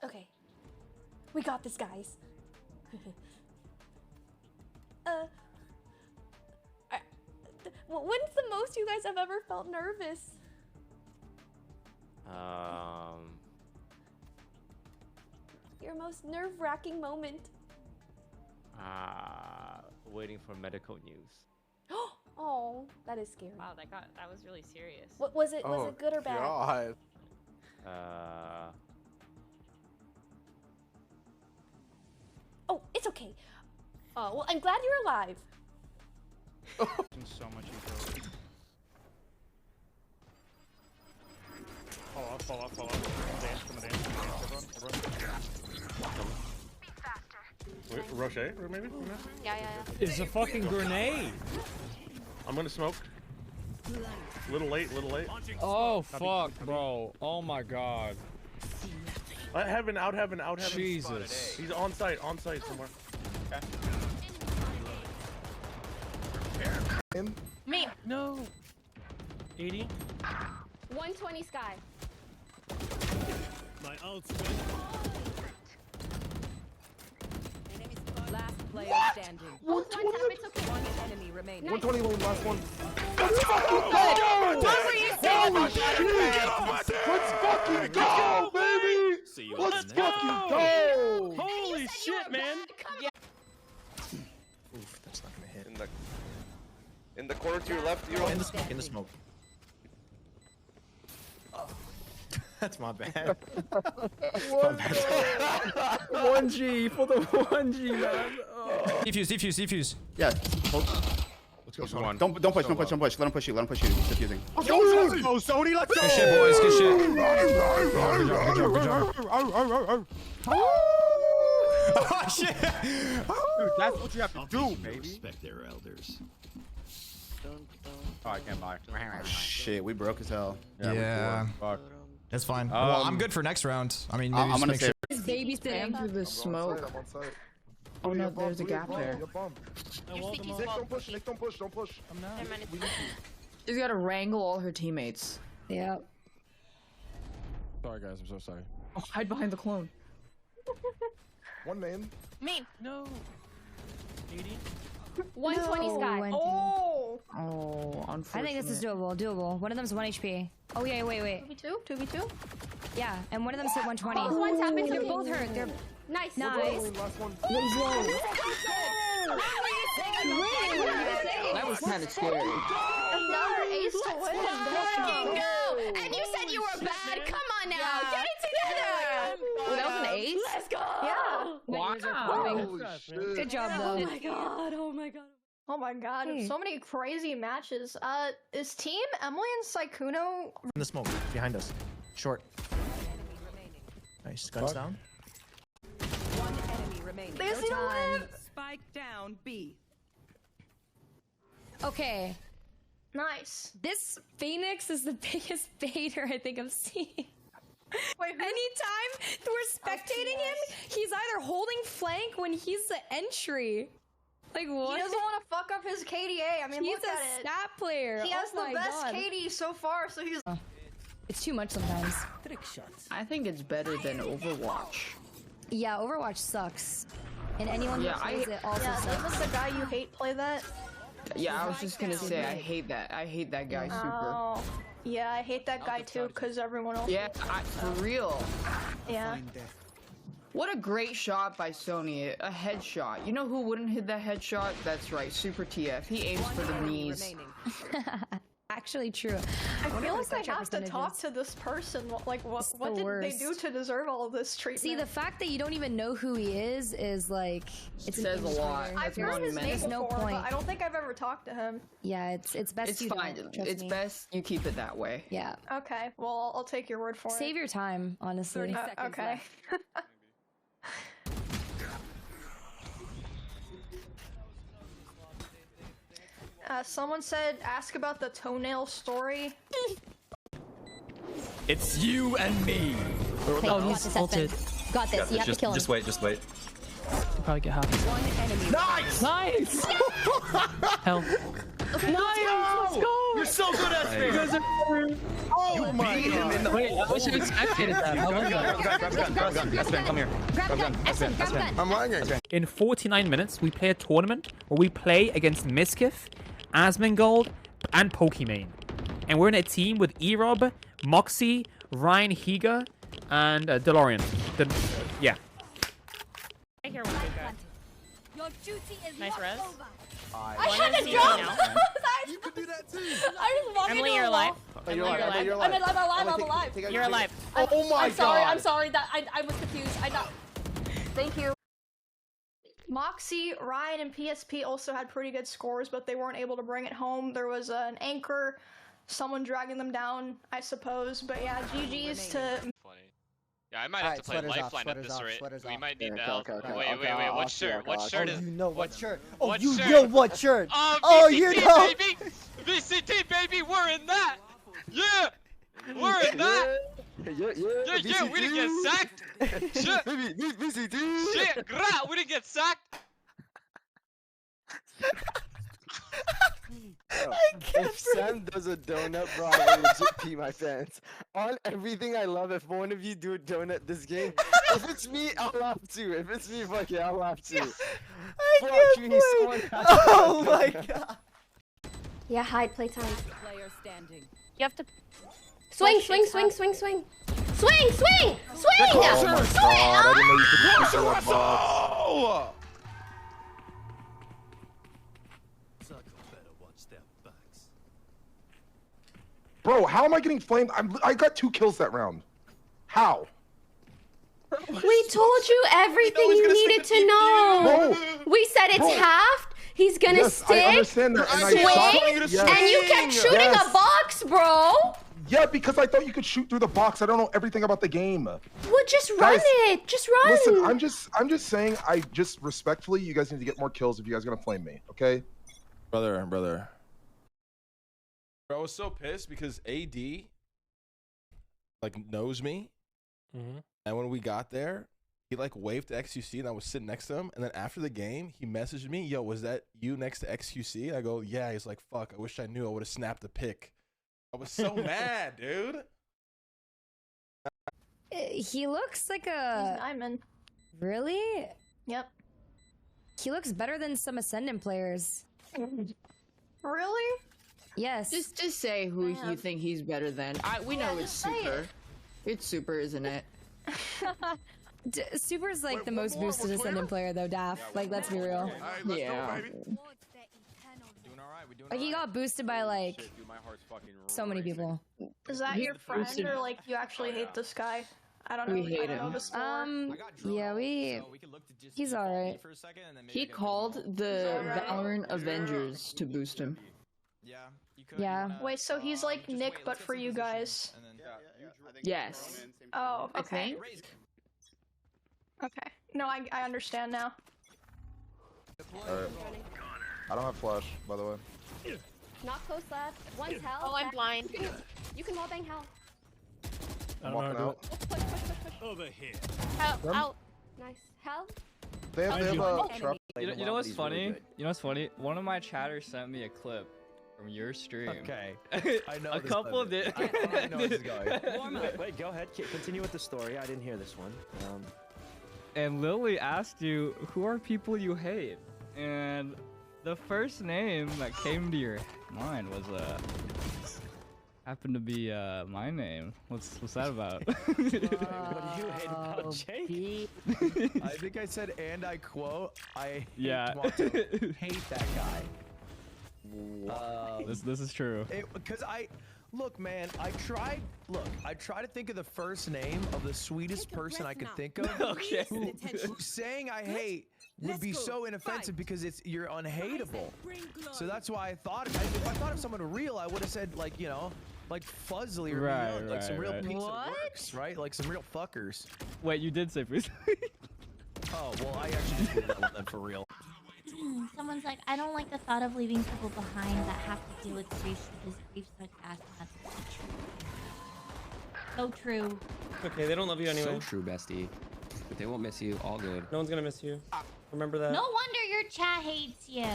Okay. We got this, guys. When's the most you guys have ever felt nervous? Your most nerve-wracking moment. Waiting for medical news. Oh, that is scary. Wow, that was really serious. What was it? Was it good or bad? God. Oh, it's okay. Well, I'm glad you're alive. So much info. Fall off. Come on, everyone. Wait, Rocher, maybe? Yeah. It's a fucking grenade. I'm gonna smoke. Little late. Oh fuck, bro. Oh my god. Heaven, out heaven. Jesus. He's on site somewhere. Okay. Me. No. 80. 120 sky. My ult's Last player standing. One tap, it's okay. One enemy remaining. 121, last one. Let's fucking go, baby! Let's fucking go! Holy shit, man! Oof, that's not gonna hit. In the corner to your left, you're In the smoke. Oh. That's my bad. 1G for the 1G, man. Oh. Defuse. Yeah. Let's go. Don't push. Let him push you. He's defusing. Let's go, SONII. Let's go. Good shit, boys. Good shit. Oh shit! Dude, that's what you have to do, baby. Respect their elders. Oh, I can't buy. Shit, we broke as hell. Yeah. Fuck. That's fine. Well, I'm good for next round. I mean, maybe I'm gonna just make say. sure. Babysitting through the smoke. Oh no, there's a gap there. Don't push. She's gotta wrangle all her teammates. Yeah. Sorry, guys. I'm so sorry. Oh, hide behind the clone. One man. Me. No. 80. 120 sky. Oh, unfortunate. I think this is doable. One of them's 1 HP. Oh yeah, wait. 2v2? Yeah, and one of them's hit 120. Oh, one tap into They're me. both hurt. They're Nice. Last one. That was kind of scary. Another ace to win. Fucking go! And you said you were bad. Come on now, get it together. Oh, that was an ace? Let's go. Yeah. Wow. good job though. Oh my god. Hey. So many crazy matches. Is Team Emily and Saikuno? In the smoke, behind us. Short. Nice. Guns down. One enemy remaining. There's no live. Spike down B. Okay, Nice. this Phoenix is the biggest baiter I think I've seen. Wait, Anytime we're spectating him, he's either holding flank when he's the entry. Like what? He doesn't want to fuck up his KDA. I mean, He's look at a it. stat player. He has Oh the my best God. KD so far, so he's. It's too much sometimes. I think it's better than Overwatch. Yeah, Overwatch sucks. And anyone who plays it also Yeah, sucks. doesn't the guy you hate play that? Yeah, I was just gonna say I hate that. I hate that guy super. Oh, yeah, I hate that guy too, cause everyone else. Yeah, for real. Yeah. What a great shot by SONII. A headshot. You know who wouldn't hit that headshot? That's right, Super TF. He aims for the knees. Actually true. I feel like I have to talk to this person. Like, what did they do to deserve all of this treatment? See, the fact that you don't even know who he is like it says a lot. I've heard his name There's no before, point. but I don't think I've ever talked to him. Yeah, it's best It's you fine. don't, trust It's me. best you keep it that way. Yeah. Okay, well, I'll take your word for it. Save your time, honestly. Okay. Someone said, ask about the toenail story. It's you and me. Got this. You have to kill him. Just wait. Probably get half. Nice! Nice! Hell. Nice! Let's go! You're so good at it. Oh my god. Wait, I wish I expected that. Esfand, come here. Grab gun. Esfand, grab gun. I'm lying. In 49 minutes, we play a tournament where we play against Miskif, Asmongold, and Pokimane. And we're in a team with Erob, Moxie, Ryan Higa, and DeLorean. Yeah. Right here, one good guy. Your duty is Nice res. I had to jump. You could do that too. I just walked Emily, into you're a alive. wall. Emily, you're alive. I'm alive. You're alive. Oh my god. I'm sorry that I was confused. Thank you. Moxie, Ryan, and PSP also had pretty good scores, but they weren't able to bring it home. There was an anchor, someone dragging them down, I suppose. But yeah, GG's to... Yeah, I might have to play Lifeline at this rate. We might need the help. Wait, what shirt? What shirt is... You know what shirt? Oh, Oh, what you shirt? know what shirt? Oh, you VCT, know! baby! VCT, baby! We're in that! Yeah! We're in that! Yeah, we didn't get sacked! Shit! VCT! Shit! Gra! We didn't get sacked! If Sam does a donut, bro, I will legit pee my pants. On everything I love, if one of you do a donut this game, if it's me, I'll laugh too. If it's me, fuck yeah, I'll laugh too. Oh my god. Yeah, hide, playtime. Player standing. You have to... Swing! Oh Bro, how am I getting flamed? I got 2 kills that round. How? We told you everything you needed to know. Bro, We said it's halved. He's gonna yes, I stick, understand that, and I swing, saw- and you kept shooting Yes. a box, bro. Yeah, because I thought you could shoot through the box. I don't know everything about the game. Well, just run Guys, it. Just run. Listen, I'm just saying, I just respectfully, you guys need to get more kills if you guys are gonna flame me, okay? Brother. Bro, I was so pissed because AD, like, knows me. And when we got there, he, like, waved to XQC, and I was sitting next to him. And then after the game, he messaged me, yo, was that you next to XQC? I go, yeah. He's like, fuck, I wish I knew. I would have snapped the pic. I was so mad, dude. He looks like a... Diamond. Really? Yep. He looks better than some Ascendant players. Really? Yes. Just say who you think he's better than. We know it's Super. It's Super, isn't it? Super's like the most boosted Ascendant player though, Daff. Like, let's be real. Yeah. Like, he got boosted by like so many people. Is that your friend, or like you actually hate this guy? I don't know. We hate I don't know him. this lore. Yeah, he's alright. He called the Valorant Avengers to boost him. Yeah. Wait, so he's like Nick, but for you guys. Yes. Oh, I okay. think. Okay. No, I understand now. Alright. I don't have flash, by the way. Not close left. One's hell. Oh, I'm blind. You can wall bang hell. I'm walking out. Push. Over here. Hell, Them? out. Nice. Hell. They have a trap. You know what's funny? You know what's funny? One of my chatters sent me a clip from your stream. Okay. I know A couple did. I know this is going. Wait, go ahead. Continue with the story. I didn't hear this one. And Lily asked you, who are people you hate? And the first name that came to your mind was happened to be my name. What's that about? What do you hate about Jake? I think I said, and I quote, I Yeah. want to hate that guy. This is true. Because look, man, I tried to think of the first name of the sweetest person I could think of. Okay. Who saying I hate would be so inoffensive because you're unhateable. So that's why I thought if I thought of someone real, I would have said like, you know, like Fuzzly or like some real piece of works, right? Like some real fuckers. Wait, you did say please. Oh, well, I actually just did that one then for real. Someone's like, I don't like the thought of leaving people behind that have to deal with grief because grief sucks ass. That's so true. Okay, they don't love you anyway. So true, bestie. But they won't miss you. All good. No one's gonna miss you. Remember that. No wonder your chat hates you.